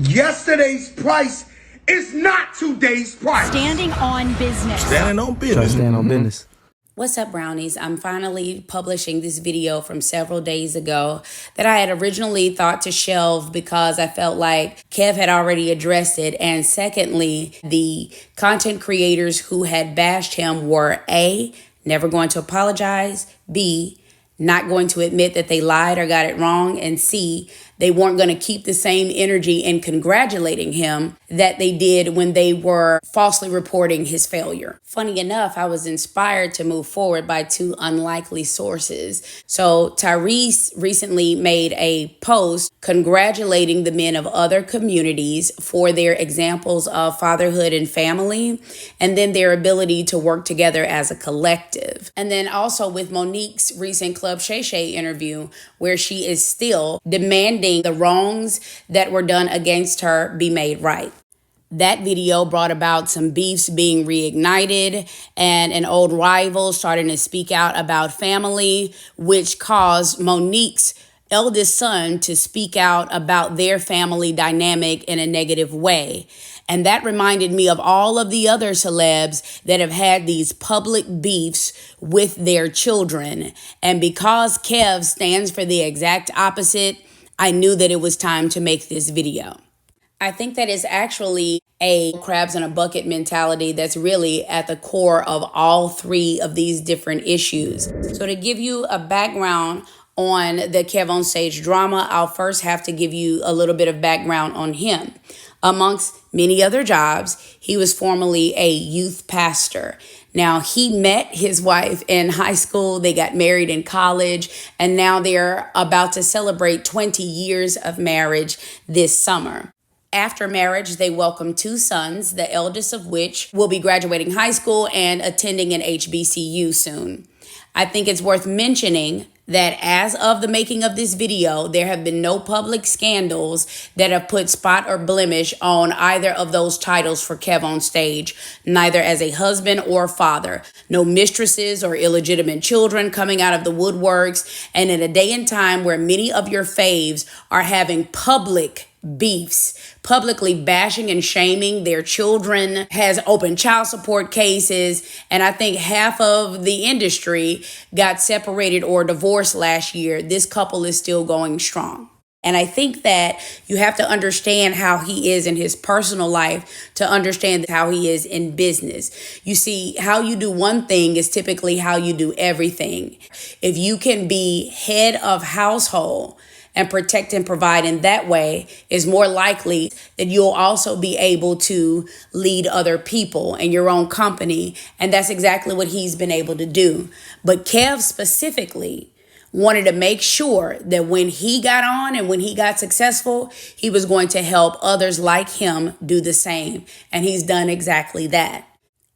Yesterday's price is not today's price. Standing on business. Standing on business. Stand on business. What's up, brownies? I'm finally publishing this video from several days ago that I had originally thought to shelve because I felt like Kev had already addressed it. And secondly, the content creators who had bashed him were A, never going to apologize, B, not going to admit that they lied or got it wrong, and C, they weren't going to keep the same energy in congratulating him that they did when they were falsely reporting his failure. Funny enough, I was inspired to move forward by two unlikely sources. So Tyrese recently made a post congratulating the men of other communities for their examples of fatherhood and family, and then their ability to work together as a collective. And then also with Monique's recent Club Shay Shay interview, where she is still demanding the wrongs that were done against her be made right. That video brought about some beefs being reignited and an old rival starting to speak out about family, which caused Monique's eldest son to speak out about their family dynamic in a negative way. And that reminded me of all of the other celebs that have had these public beefs with their children. And because Kev stands for the exact opposite, I knew that it was time to make this video. I think that is actually a crabs in a bucket mentality that's really at the core of all three of these different issues. So to give you a background on the KevOnStage drama, I'll first have to give you a little bit of background on him. Amongst many other jobs, he was formerly a youth pastor. Now, he met his wife in high school, they got married in college, and now they're about to celebrate 20 years of marriage this summer. After marriage, they welcomed two sons, the eldest of which will be graduating high school and attending an HBCU soon. I think it's worth mentioning that as of the making of this video, there have been no public scandals that have put spot or blemish on either of those titles for KevOnStage, neither as a husband or father. No mistresses or illegitimate children coming out of the woodworks. And in a day and time where many of your faves are having public beefs, publicly bashing and shaming their children, has open child support cases, and I think half of the industry got separated or divorced last year, this couple is still going strong. And I think that you have to understand how he is in his personal life to understand how he is in business. You see, how you do one thing is typically how you do everything. If you can be head of household and protect and provide in that way, is more likely that you'll also be able to lead other people in your own company. And that's exactly what he's been able to do. But Kev specifically wanted to make sure that when he got on and when he got successful, he was going to help others like him do the same. And he's done exactly that.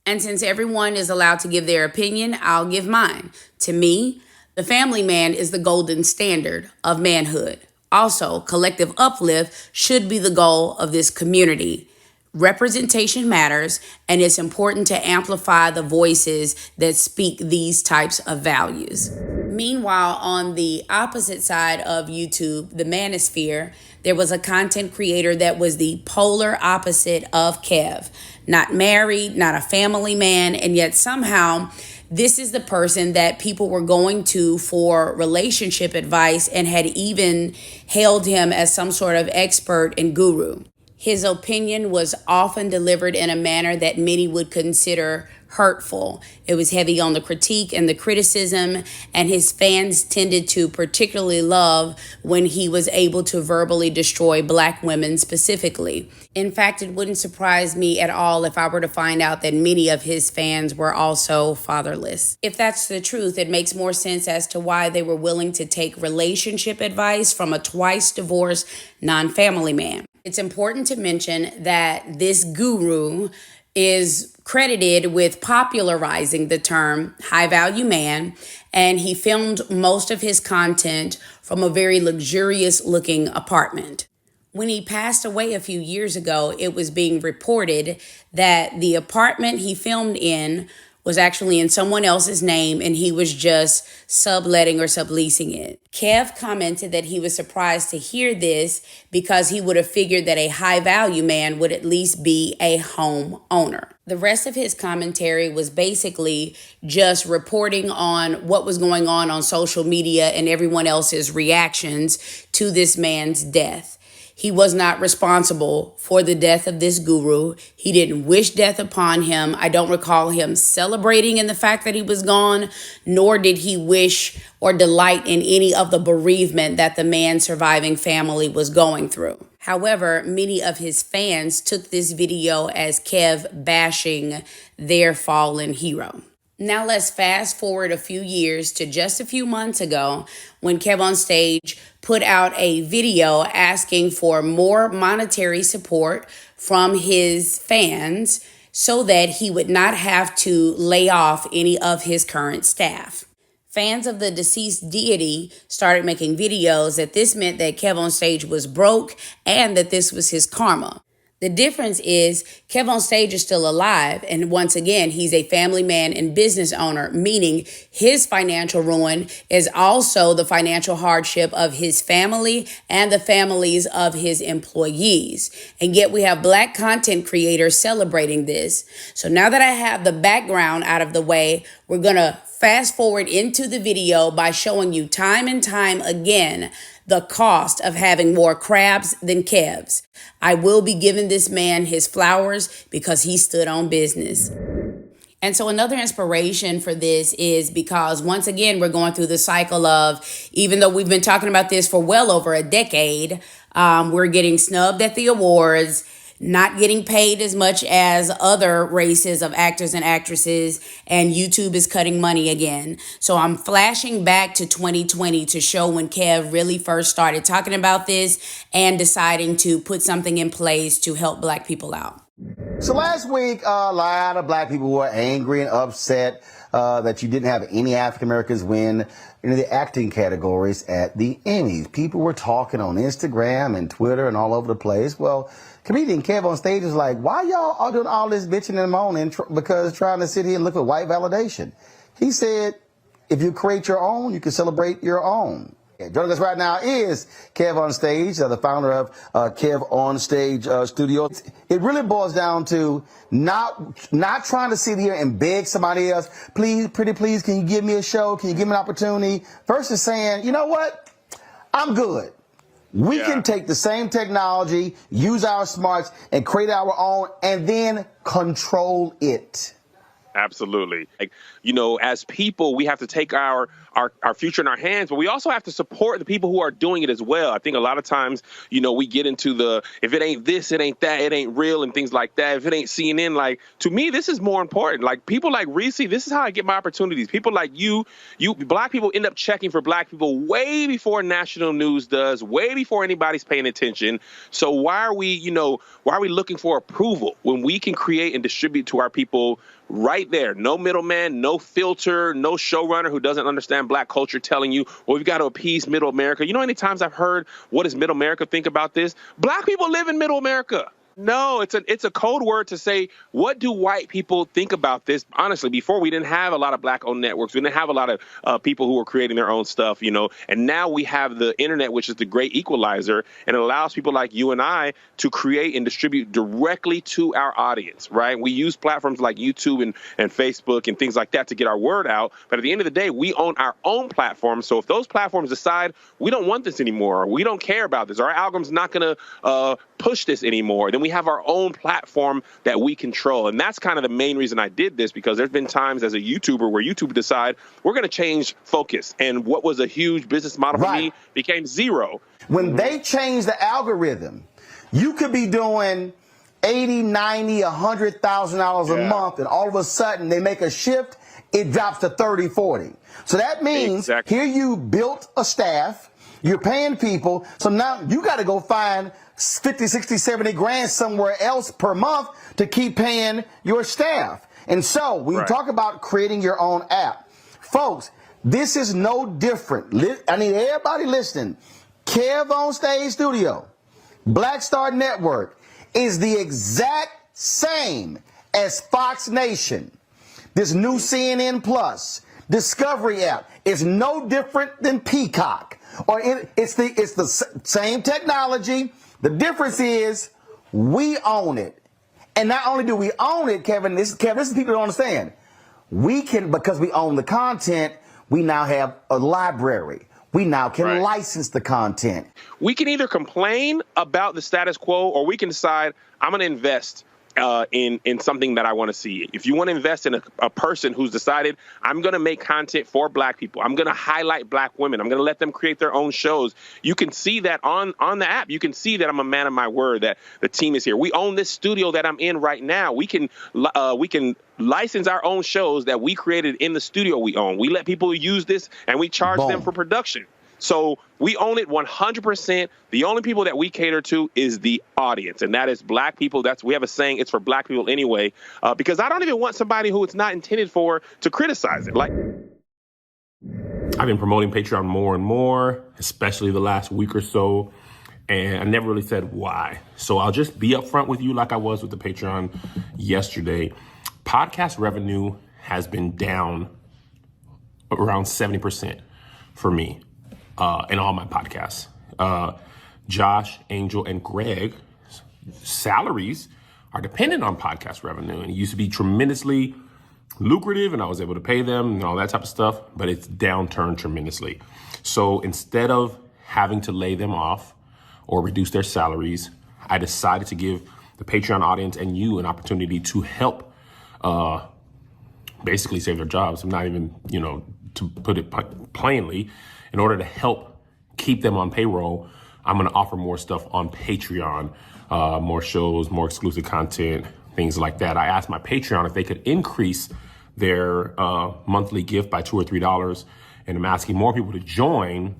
And since everyone is allowed to give their opinion, I'll give mine. To me, the family man is the golden standard of manhood. Also, collective uplift should be the goal of this community. Representation matters, and it's important to amplify the voices that speak these types of values. Meanwhile, on the opposite side of YouTube, the manosphere, there was a content creator that was the polar opposite of Kev. Not married, not a family man, and yet somehow this is the person that people were going to for relationship advice and had even hailed him as some sort of expert and guru. His opinion was often delivered in a manner that many would consider hurtful. It was heavy on the critique and the criticism, and his fans tended to particularly love when he was able to verbally destroy Black women specifically. In fact, it wouldn't surprise me at all if I were to find out that many of his fans were also fatherless. If that's the truth, it makes more sense as to why they were willing to take relationship advice from a twice divorced non-family man. It's important to mention that this guru is credited with popularizing the term high-value man, and he filmed most of his content from a very luxurious-looking apartment. When he passed away a few years ago, it was being reported that the apartment he filmed in was actually in someone else's name and he was just subletting or subleasing it. Kev commented that he was surprised to hear this because he would have figured that a high value man would at least be a home owner. The rest of his commentary was basically just reporting on what was going on social media and everyone else's reactions to this man's death. He was not responsible for the death of this guru. He didn't wish death upon him. I don't recall him celebrating in the fact that he was gone, nor did he wish or delight in any of the bereavement that the man's surviving family was going through. However, many of his fans took this video as Kev bashing their fallen hero. Now let's fast forward a few years to just a few months ago when KevOnStage put out a video asking for more monetary support from his fans so that he would not have to lay off any of his current staff. Fans of the deceased deity started making videos that this meant that KevOnStage was broke and that this was his karma. The difference is KevOnStage is still alive, and once again, he's a family man and business owner, meaning his financial ruin is also the financial hardship of his family and the families of his employees. And yet we have Black content creators celebrating this. So now that I have the background out of the way, we're going to fast forward into the video by showing you time and time again the cost of having more crabs than Kevs. I will be giving this man his flowers because he stood on business. And so another inspiration for this is because once again, we're going through the cycle of, even though we've been talking about this for well over a decade, we're getting snubbed at the awards, not getting paid as much as other races of actors and actresses, and YouTube is cutting money again. So I'm flashing back to 2020 to show when Kev really first started talking about this and deciding to put something in place to help Black people out. So last week, a lot of Black people were angry and upset that you didn't have any African Americans win in the acting categories at the Emmys. People were talking on Instagram and Twitter and all over the place. Well, comedian KevOnStage is like, why y'all all doing all this bitching and moaning because trying to sit here and look for white validation? He said, if you create your own, you can celebrate your own. Joining us right now is KevOnStage, the founder of KevOnStage Studio. It really boils down to not trying to sit here and beg somebody else, please, pretty please, can you give me a show? Can you give me an opportunity? Versus saying, you know what? I'm good. We can take the same technology, use our smarts, and create our own, and then control it. Absolutely. Like, you know, as people, we have to take our future in our hands, but we also have to support the people who are doing it as well. I think a lot of times, you know, we get into the, if it ain't this, it ain't that, it ain't real and things like that. If it ain't CNN, like, to me, this is more important. Like, people like Reese, this is how I get my opportunities. People like you Black people end up checking for Black people way before national news does, way before anybody's paying attention. So why are we looking for approval when we can create and distribute to our people right there? No middleman, no filter, no showrunner who doesn't understand Black culture telling you, well, we've got to appease middle America. You know how many times I've heard, what does middle America think about this? Black people live in middle America. No, it's a code word to say, what do white people think about this? Honestly, before we didn't have a lot of Black-owned networks. We didn't have a lot of people who were creating their own stuff, you know. And now we have the internet, which is the great equalizer, and it allows people like you and I to create and distribute directly to our audience, right? We use platforms like YouTube and Facebook and things like that to get our word out. But at the end of the day, we own our own platform. So if those platforms decide we don't want this anymore, or we don't care about this, or our algorithm's not going to push this anymore, then we have our own platform that we control. And that's kind of the main reason I did this, because there's been times as a YouTuber where YouTube decide we're going to change focus. And what was a huge business model for me became zero. When they change the algorithm, you could be doing $80, $90, $100,000 a month, and all of a sudden they make a shift, it drops to 30, 40. So that means here you built a staff, you're paying people, so now you got to go find 50, 60, 70 grand somewhere else per month to keep paying your staff. And so when you talk about creating your own app, folks, this is no different. I need everybody listening. KevOnStage Studio, Black Star Network is the exact same as Fox Nation. This new CNN Plus, Discovery app is no different than Peacock. It's the same technology. The difference is we own it. And not only do we own it, Kevin, this is people don't understand. We can, because we own the content, we now have a library. We now can license the content. We can either complain about the status quo, or we can decide, I'm going to invest in something that I want to see. If you want to invest in a person who's decided, I'm going to make content for Black people, I'm going to highlight Black women, I'm going to let them create their own shows, you can see that on the app. You can see that I'm a man of my word, that the team is here. We own this studio that I'm in right now. We can license our own shows that we created in the studio we own. We let people use this, and we charge them for production. So we own it 100%. The only people that we cater to is the audience, and that is Black people. We have a saying, it's for Black people anyway, because I don't even want somebody who it's not intended for to criticize it. Like, I've been promoting Patreon more and more, especially the last week or so, and I never really said why. So I'll just be upfront with you like I was with the Patreon yesterday. Podcast revenue has been down around 70% for me. In all my podcasts. Josh, Angel, and Greg's salaries are dependent on podcast revenue. And it used to be tremendously lucrative, and I was able to pay them and all that type of stuff, but it's downturned tremendously. So instead of having to lay them off or reduce their salaries, I decided to give the Patreon audience and you an opportunity to help basically save their jobs. I'm not even, to put it plainly, in order to help keep them on payroll, I'm going to offer more stuff on Patreon, more shows, more exclusive content, things like that. I asked my Patreon if they could increase their monthly gift by $2 or $3, and I'm asking more people to join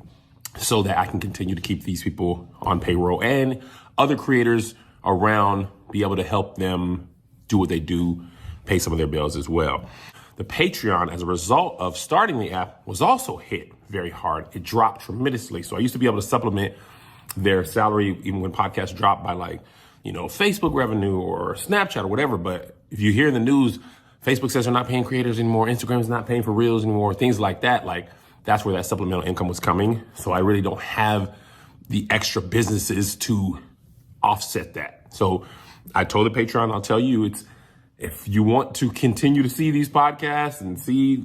so that I can continue to keep these people on payroll and other creators around be able to help them do what they do, pay some of their bills as well. The Patreon, as a result of starting the app, was also hit very hard. It dropped tremendously. So I used to be able to supplement their salary even when podcasts dropped by Facebook revenue or Snapchat or whatever. But if you hear in the news, Facebook says they're not paying creators anymore, Instagram's not paying for Reels anymore, things like that, that's where that supplemental income was coming. So I really don't have the extra businesses to offset that. So I told the Patreon, I'll tell you, if you want to continue to see these podcasts and see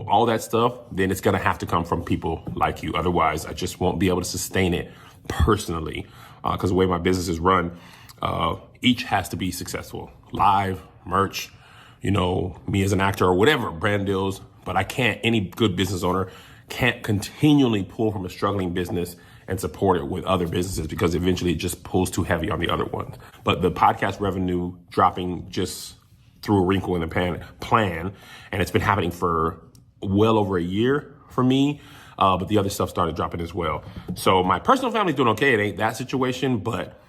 all that stuff, then it's going to have to come from people like you. Otherwise, I just won't be able to sustain it personally because the way my business is run, each has to be successful. Live, merch, me as an actor or whatever, brand deals. But any good business owner can't continually pull from a struggling business and support it with other businesses because eventually it just pulls too heavy on the other ones. But the podcast revenue dropping just threw a wrinkle in the plan, and it's been happening for well over a year for me, but the other stuff started dropping as well. So my personal family's doing okay. It ain't that situation, but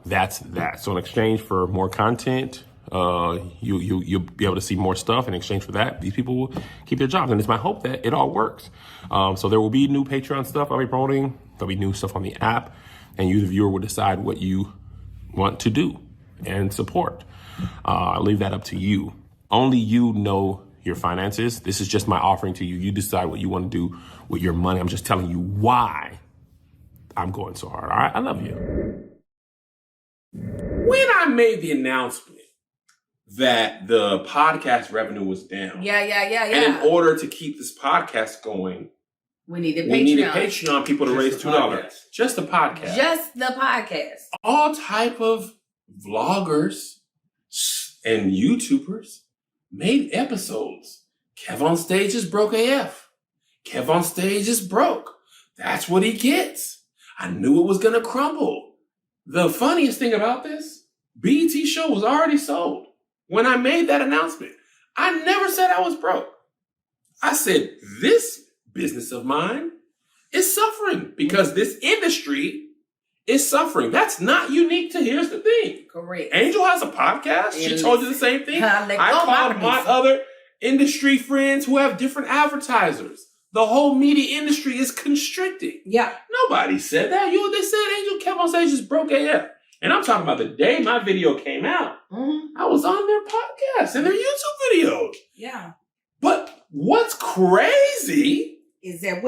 that's that. So in exchange for more content, you'll be able to see more stuff. In exchange for that, these people will keep their jobs. And it's my hope that it all works. So there will be new Patreon stuff I'll be promoting. There'll be new stuff on the app. And you, the viewer, will decide what you want to do and support. I'll leave that up to you. Only you know your finances. This is just my offering to you. You decide what you want to do with your money. I'm just telling you why I'm going so hard. All right? I love you. When I made the announcement that the podcast revenue was down. Yeah. And in order to keep this podcast going, we needed Patreon people to raise $2. Just the podcast. Just the podcast. All type of vloggers and YouTubers made episodes. KevOnStage is broke AF. KevOnStage is broke. That's what he gets. I knew it was going to crumble. The funniest thing about this, BET show was already sold. When I made that announcement, I never said I was broke. I said, this business of mine is suffering because this industry is suffering. That's not unique to Here's the Thing. Correct. Angel has a podcast. She told you the same thing. I called my other industry friends who have different advertisers. The whole media industry is constricting. Yeah. Nobody said that. They said Angel KevOnStage is broke AF. And I'm talking about the day my video came out. I was on their podcast and their YouTube videos. Yeah. But what's crazy is that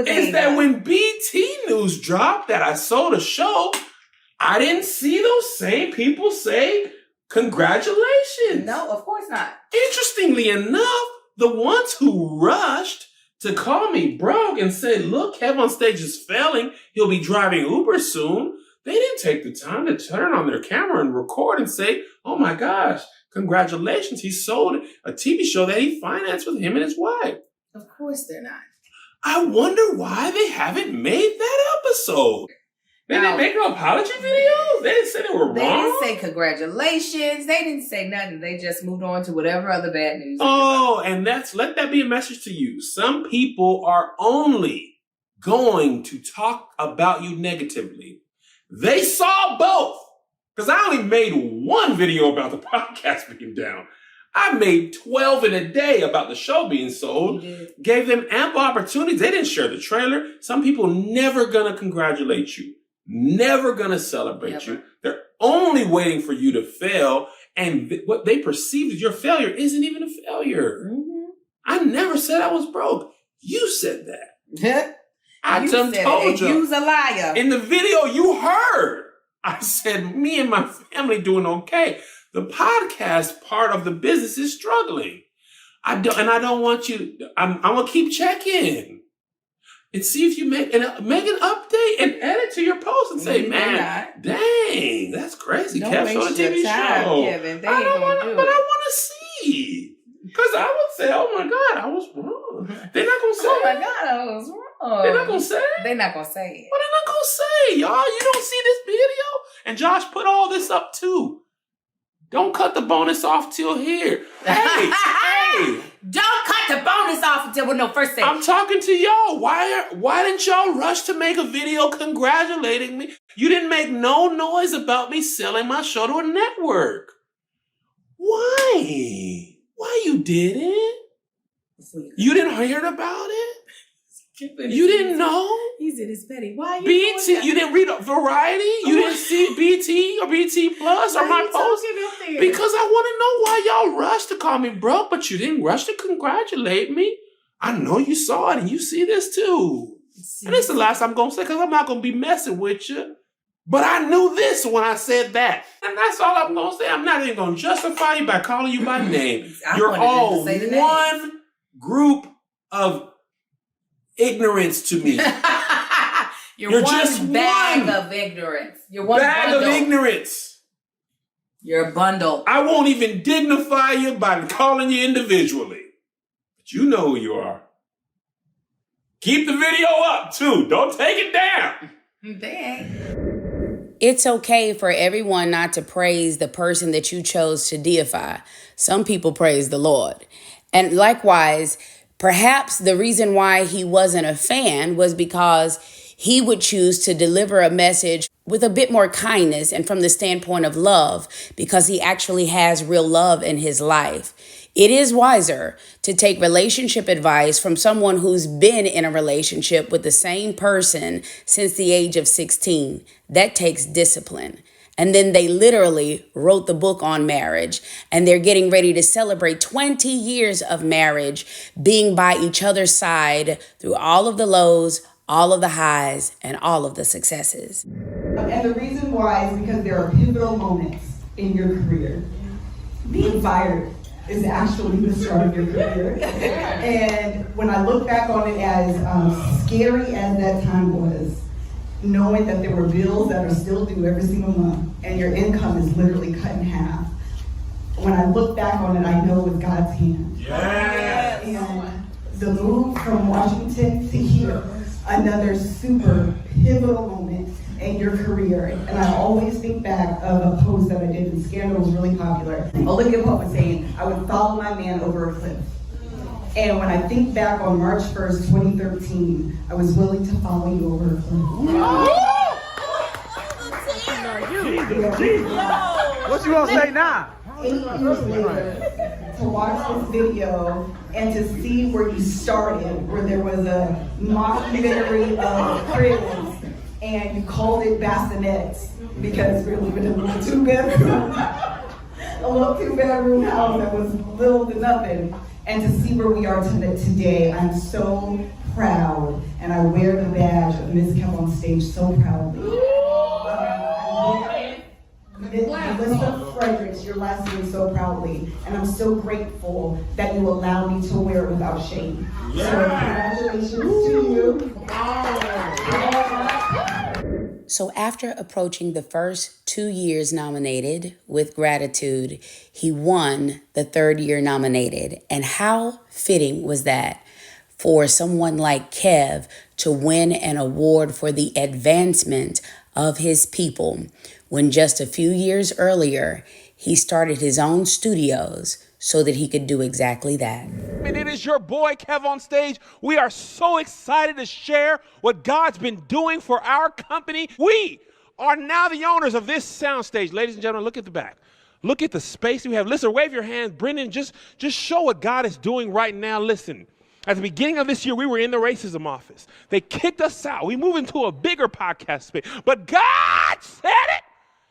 when BT News dropped that I sold a show, I didn't see those same people say congratulations. No, of course not. Interestingly enough, the ones who rushed to call me broke and said, look, KevOnStage is failing. He'll be driving Uber soon. They didn't take the time to turn on their camera and record and say, oh my gosh, congratulations. He sold a TV show that he financed with him and his wife. Of course they're not. I wonder why they haven't made that episode. They didn't make no apology videos? They didn't say they were wrong? They didn't say congratulations. They didn't say nothing. They just moved on to whatever other bad news. Oh, and let that be a message to you. Some people are only going to talk about you negatively. They saw both. Because I only made one video about the podcast being down. I made 12 in a day about the show being sold. Gave them ample opportunities. They didn't share the trailer. Some people never gonna congratulate you. Never gonna celebrate you. They're only waiting for you to fail. And what they perceive as your failure isn't even a failure. I never said I was broke. You said that. I told you. You's a liar. In the video you heard, I said me and my family doing okay. The podcast part of the business is struggling. I don't want you. I'm gonna keep checking and see if you make an update and edit to your post and say, man, dang, that's crazy. Kev on a TV show. Kevin. They ain't gonna do it. But I want to see. Because I would say, oh my God, I was wrong. They're not going to say oh my God, I was wrong. They're not going to say it. They're not going to say it. What they're not going to say, y'all? You don't see this video? And Josh put all this up too. Don't cut the bonus off till here. Hey, hey. Don't cut the bonus off until we're first thing. I'm talking to y'all. Why didn't y'all rush to make a video congratulating me? You didn't make no noise about me selling my show to a network. Why? Why you didn't? You didn't hear about it? You didn't know? He said it's petty. Why you BT, you didn't read Variety? You didn't see BT or BT Plus or my post? Because I want to know why y'all rushed to call me broke, but you didn't rush to congratulate me. I know you saw it and you see this too. And it's the last I'm going to say because I'm not going to be messing with you. But I knew this when I said that. And that's all I'm going to say. I'm not even going to justify you by calling you by name. You're all one group of ignorance to me. You're just one bag one of ignorance. You're one bag bundle. of ignorance. You're a bundle. I won't even dignify you by calling you individually. But you know who you are. Keep the video up too. Don't take it down. Dang. It's okay for everyone not to praise the person that you chose to deify. Some people praise the Lord. And likewise, perhaps the reason why he wasn't a fan was because he would choose to deliver a message with a bit more kindness and from the standpoint of love, because he actually has real love in his life. It is wiser to take relationship advice from someone who's been in a relationship with the same person since the age of 16. That takes discipline. And then they literally wrote the book on marriage, and they're getting ready to celebrate 20 years of marriage, being by each other's side through all of the lows, all of the highs, and all of the successes. And the reason why is because there are pivotal moments in your career. Being fired is actually the start of your career. And when I look back on it, as scary as that time was, knowing that there were bills that are still due every single month and your income is literally cut in half, when I look back on it, I know it was God's hand. Yeah. And the move from Washington to here, another super pivotal moment in your career. And I always think back of a post that I did in Scandal, was really popular. Olivia Pope was saying, I would follow my man over a cliff. And when I think back on March 1st, 2013, I was willing to follow you over a cliff. What you gonna say now? 8 years later, to watch this video and to see where you started, where there was a mockumentary of cribs, and you called it bassinets, because we're living in a little two-bedroom, a little two-bedroom house that was little to nothing. And to see where we are today, I'm so proud, and I wear the badge of Miss KevOnStage so proudly. Melissa Fredericks, your last name so proudly, and I'm so grateful that you allow me to wear it without shame. So congratulations to you. So after approaching the first 2 years nominated with gratitude, he won the third year nominated. And how fitting was that for someone like Kev to win an award for the advancement of his people when just a few years earlier, he started his own studios so that he could do exactly that. And it is your boy, KevOnStage. We are so excited to share what God's been doing for our company. We are now the owners of this soundstage. Ladies and gentlemen, look at the back. Look at the space we have. Listen, wave your hands. Brendan, just show what God is doing right now. Listen, at the beginning of this year, we were in the racism office. They kicked us out. We moved into a bigger podcast space. But God said it.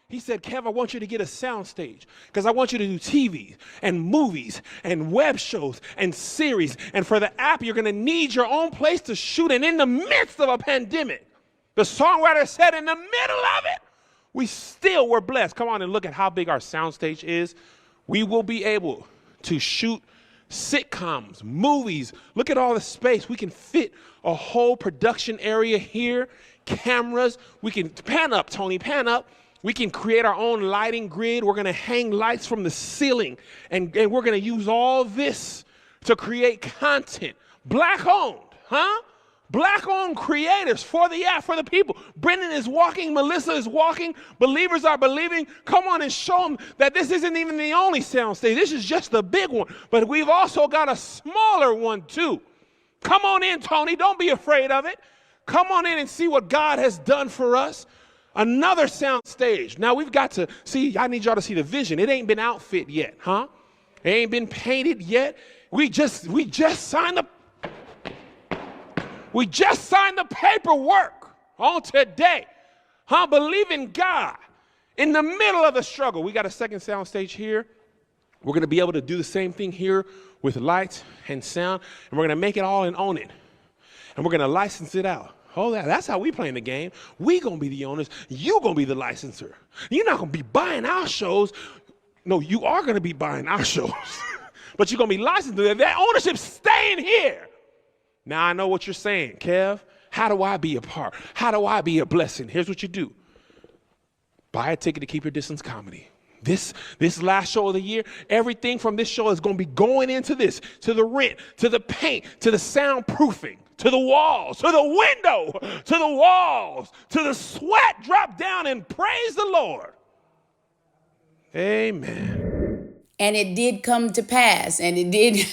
He said, Kev, I want you to get a soundstage because I want you to do TV and movies and web shows and series. And for the app, you're going to need your own place to shoot. And in the midst of a pandemic, the songwriter said in the middle of it, we still were blessed. Come on and look at how big our soundstage is. We will be able to shoot sitcoms, movies. Look at all the space. We can fit a whole production area here, cameras. We can pan up, Tony, pan up. We can create our own lighting grid. We're going to hang lights from the ceiling, and we're going to use all this to create content. Black-owned, huh? Black-owned creators for the app, for the people. Brendan is walking. Melissa is walking. Believers are believing. Come on and show them that this isn't even the only soundstage. This is just the big one. But we've also got a smaller one, too. Come on in, Tony. Don't be afraid of it. Come on in and see what God has done for us. Another sound stage. Now we've got to see, I need y'all to see the vision. It ain't been outfit yet, huh? It ain't been painted yet. We just signed the paperwork on today. Huh? Believe in God. In the middle of the struggle, we got a second sound stage here. We're going to be able to do the same thing here with lights and sound, and we're going to make it all and own it. And we're going to license it out. Oh, that's how we playing the game. We going to be the owners. You going to be the licensor. You're not going to be buying our shows. No, you are going to be buying our shows. But you're going to be licensed. That ownership's staying here. Now, I know what you're saying, Kev. How do I be a part? How do I be a blessing? Here's what you do. Buy a ticket to Keep Your Distance Comedy. This last show of the year, everything from this show is going to be going into this, to the rent, to the paint, to the soundproofing, to the walls, to the window, to the walls, to the sweat. Drop down and praise the Lord. Amen. And it did come to pass, and it did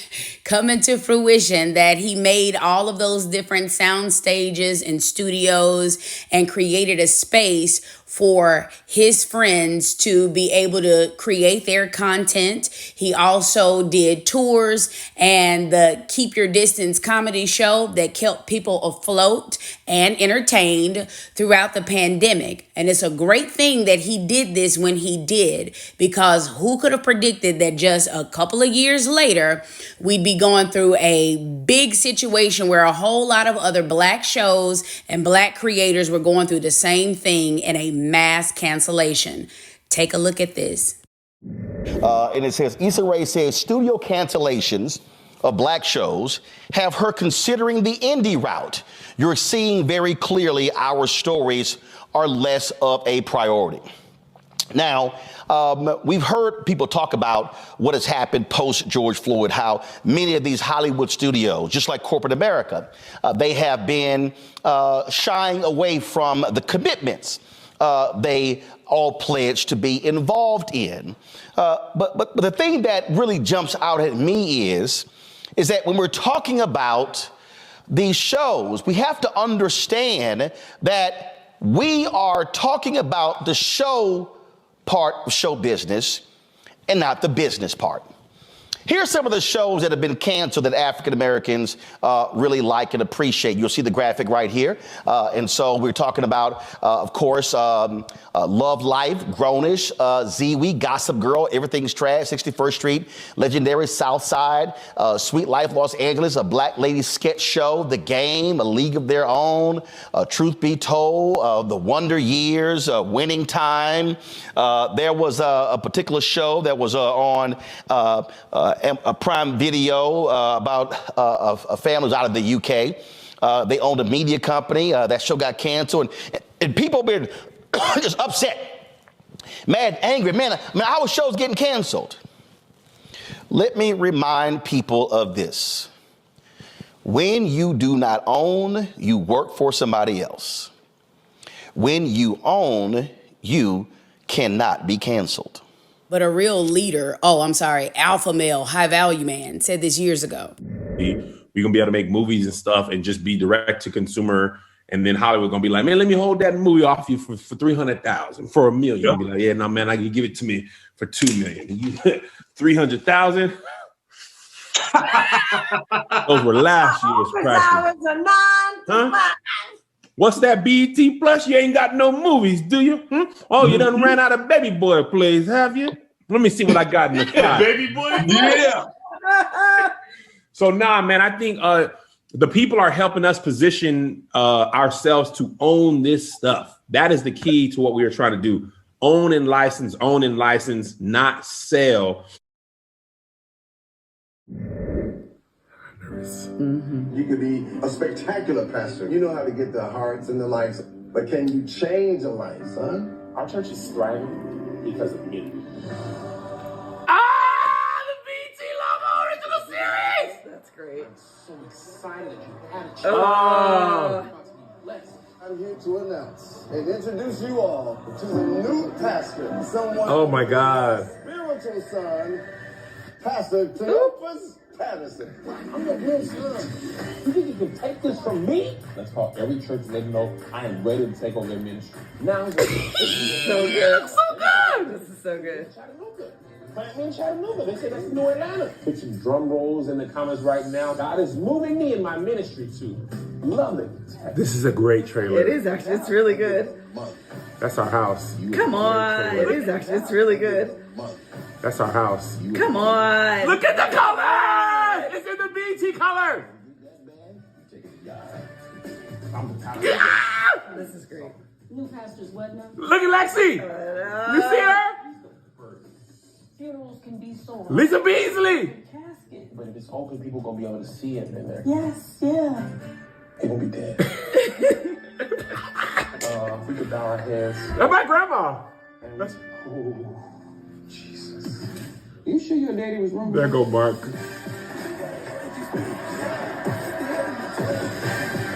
come into fruition that he made all of those different sound stages and studios and created a space for his friends to be able to create their content. He also did tours and the Keep Your Distance comedy show that kept people afloat and entertained throughout the pandemic. And it's a great thing that he did this when he did, because who could have predicted that just a couple of years later, we'd be going through a big situation where a whole lot of other Black shows and Black creators were going through the same thing in a mass cancellation. Take a look at this. And it says, Issa Rae says studio cancellations of Black shows have her considering the indie route. You're seeing very clearly our stories are less of a priority. Now, we've heard people talk about what has happened post George Floyd, how many of these Hollywood studios, just like corporate America, they have been shying away from the commitments they all pledged to be involved in. But the thing that really jumps out at me is that when we're talking about these shows, we have to understand that we are talking about the show part of show business and not the business part. Here's some of the shows that have been canceled that African Americans really like and appreciate. You'll see the graphic right here. And so we're talking about, of course, Love Life, Grownish, Zee-Wee, Gossip Girl, Everything's Trash, 61st Street, Legendary South Side, Sweet Life Los Angeles, a Black Lady Sketch Show, The Game, A League of Their Own, Truth Be Told, The Wonder Years, Winning Time. There was a particular show that was on a Prime Video about a family was out of the UK. They owned a media company. That show got canceled, and people been just upset, mad, angry. Man, our show's getting canceled. Let me remind people of this. When you do not own, you work for somebody else. When you own, you cannot be canceled. But a real leader, alpha male, high value man, said this years ago. We're going to be able to make movies and stuff and just be direct to consumer. And then Hollywood going to be like, man, let me hold that movie off you for $300,000, for $1 million. You'll be like, yeah, no, man, I can give it to me for $2 million. $300,000. Those were last year's prices. Huh? What's that, BET Plus? You ain't got no movies, do you? Oh, you done ran out of Baby Boy plays, have you? Let me see what I got in the car. Baby Boy? Yeah. So man, I think the people are helping us position ourselves to own this stuff. That is the key to what we are trying to do. Own and license, not sell. You could be a spectacular pastor. You know how to get the hearts and the lives, but can you change a life, son? Our church is thriving because of me. The BT Logo Original Series! That's great. I'm so excited that you had a church. Oh. I'm here to announce and introduce you all to the new pastor, someone. Oh my God. Spiritual son, Pastor Cleopas Patterson. I'm your real son. You think you can take this from me? Let's call every church and let them know I am ready to take over their ministry. Now it's like, this is so good. So good! This is so good. Plant me in Chattanooga. They say that's New Atlanta. Put some drum rolls in the comments right now. God is moving me in my ministry to lovely. This is a great trailer. It is actually. It's really good. That's our house. Come on. It is actually. It's really good. That's our house. Come on. Look at the color! It's in the BT color! This is great. New pastors, what now? Look at Lexi! You see her? Funerals can be so Lisa Beasley! casket. But if it's open, people gonna be able to see it in there. Yes, yeah. They gonna be dead. If we could bow our heads. That's my grandma! Oh, Jesus. You sure your daddy was wrong? There go Mark.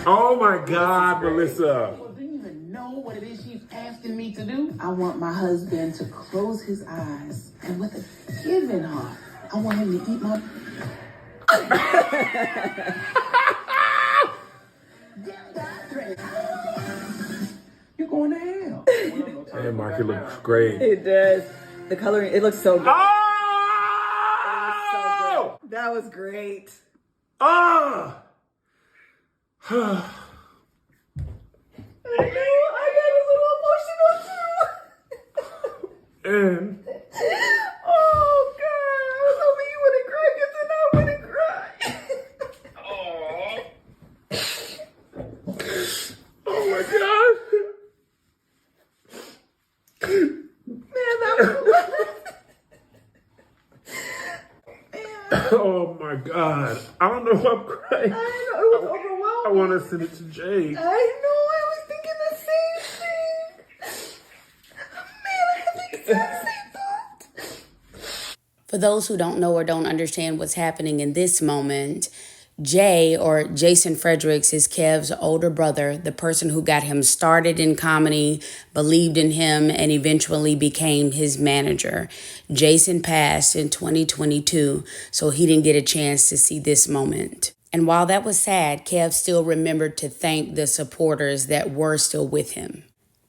Oh my God, Melissa. Well, do you even know what it is she's asking me to do? I want my husband to close his eyes, and with a giving heart, I want him to eat my... You're going to hell. Hey, Mark, it looks great. It does. The coloring. It looks so good. Oh! So good. That was great. Oh! I got a little emotional too. And Oh God, I was hoping you wouldn't cry because then I wouldn't cry. oh my God. Man, that was Oh my God. I don't know why I'm crying. I know, it was overwhelming. I want to send it to Jay. I know, I was thinking the same thing. Man, I had the exact same thought. For those who don't know or don't understand what's happening in this moment, Jay, or Jason Fredericks, is Kev's older brother, the person who got him started in comedy, believed in him, and eventually became his manager. Jason passed in 2022, so he didn't get a chance to see this moment. And while that was sad, Kev still remembered to thank the supporters that were still with him.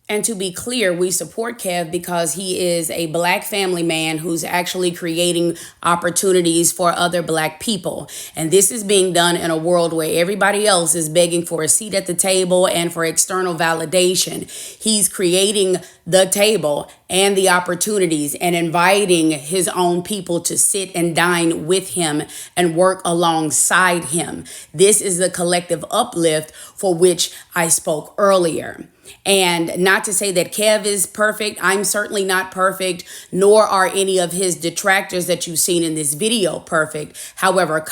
And to be clear, we support Kev because he is a Black family man who's actually creating opportunities for other Black people. And this is being done in a world where everybody else is begging for a seat at the table and for external validation. He's creating the table and the opportunities and inviting his own people to sit and dine with him and work alongside him. This is the collective uplift for which I spoke earlier. And not to say that Kev is perfect. I'm certainly not perfect, nor are any of his detractors that you've seen in this video perfect. However,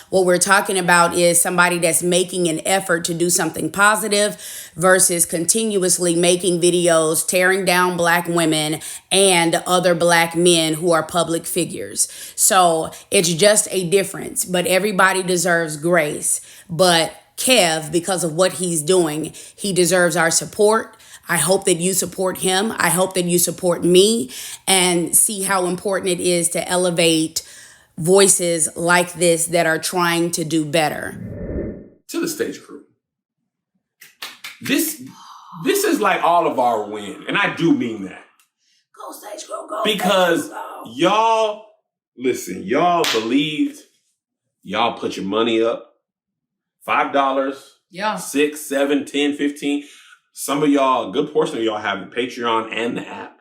what we're talking about is somebody that's making an effort to do something positive versus continuously making videos tearing down Black women and other Black men who are public figures. So it's just a difference, but everybody deserves grace. But Kev, because of what he's doing, he deserves our support. I hope that you support him. I hope that you support me and see how important it is to elevate voices like this that are trying to do better. To the stage crew. This is like all of our win. And I do mean that. Go stage crew, go. Because y'all, listen, y'all believed, y'all put your money up. $5, yeah, $6, $7, $10, $15. Some of y'all, a good portion of y'all have the Patreon and the app.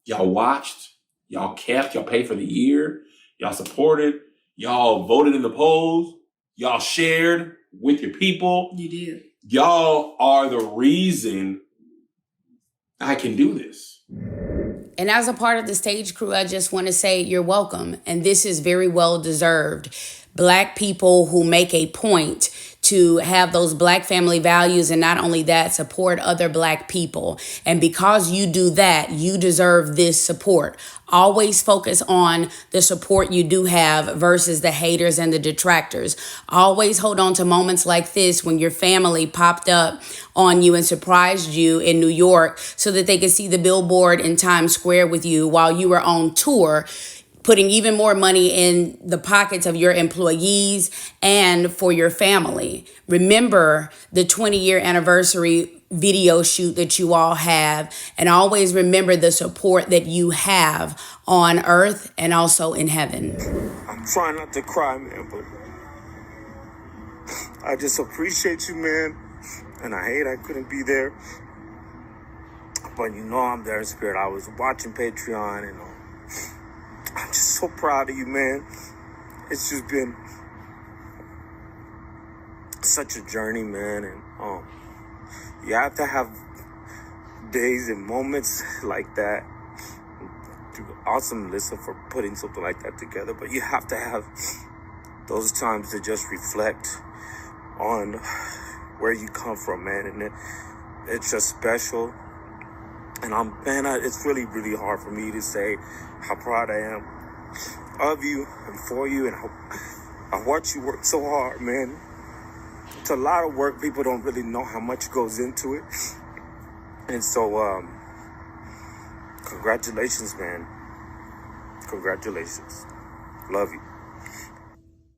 Y'all watched, y'all kept, y'all paid for the year, y'all supported, y'all voted in the polls, y'all shared with your people. You did. Y'all are the reason I can do this. And as a part of the stage crew, I just want to say you're welcome. And this is very well deserved. Black people who make a point to have those Black family values, and not only that, support other Black people. And because you do that, you deserve this support. Always focus on the support you do have versus the haters and the detractors. Always hold on to moments like this when your family popped up on you and surprised you in New York so that they could see the billboard in Times Square with you while you were on tour, putting even more money in the pockets of your employees and for your family. Remember the 20-year anniversary video shoot that you all have, and always remember the support that you have on earth and also in heaven. I'm trying not to cry, man, but I just appreciate you, man, and I hate I couldn't be there. But you know I'm there in spirit. I was watching Patreon, and I'm just so proud of you, man. It's just been such a journey, man. And you have to have days and moments like that. Awesome, Melissa, for putting something like that together. But you have to have those times to just reflect on where you come from, man. And it's just special. And it's really, really hard for me to say how proud I am of you and for you. And I watch you work so hard, man. It's a lot of work. People don't really know how much goes into it. And so, congratulations, man. Congratulations. Love you.